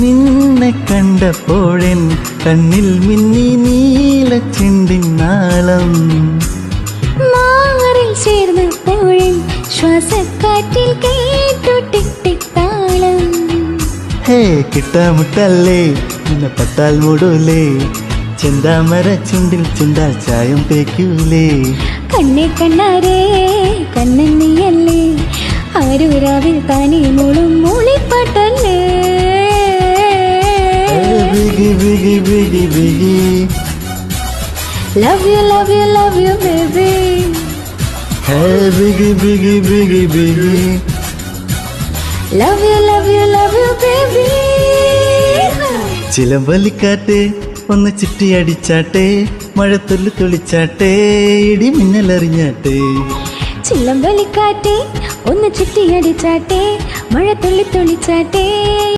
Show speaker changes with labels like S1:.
S1: നിന്നെ കണ്ടപ്പോഴെൻ കണ്ണിൽ മിന്നി നീലച്ചെണ്ടിൻ നാളം.
S2: മാറിൽ ചേർന്നപ്പോഴെൻ ശ്വാസക്കാറ്റിൽ കേട്ടു ടിക് ടിക് താളം.
S1: ഹേ കിട്ടാമുട്ടല്ലേ നിന്നെ പട്ടാൽ മൂടൂലേ, ചെന്താമര ചുണ്ടിൽ ചുണ്ടാൽ ചായം തേക്കൂലേ.
S2: കണ്ണേ കണ്ണാരേ കണ്ണൻ നീയല്ലേ, ആരൂരാവിൽ താനേ മൂളും മൂളിപ്പാട്ടല്ലേ.
S1: ബിഗി ബിഗി ബിഗി ബിഗി
S2: love you love you love you baby.
S1: Hey ബിഗി ബിഗി ബിഗി ബിഗി
S2: love you love you love you baby.
S1: ചിലമ്പലിക്കാട്ടെ ഒന്ന് ചുറ്റിയടിച്ചാട്ടെ, മഴത്തുള്ളി തുളിച്ചാട്ടെ, ഇടി മിന്നലറിഞ്ഞാട്ടെ.
S2: ചിലമ്പലിക്കാറ്റെ ഒന്ന് ചുറ്റിയടിച്ചാട്ടെ, മഴ തുള്ളി തുള്ളിച്ചാട്ടെ.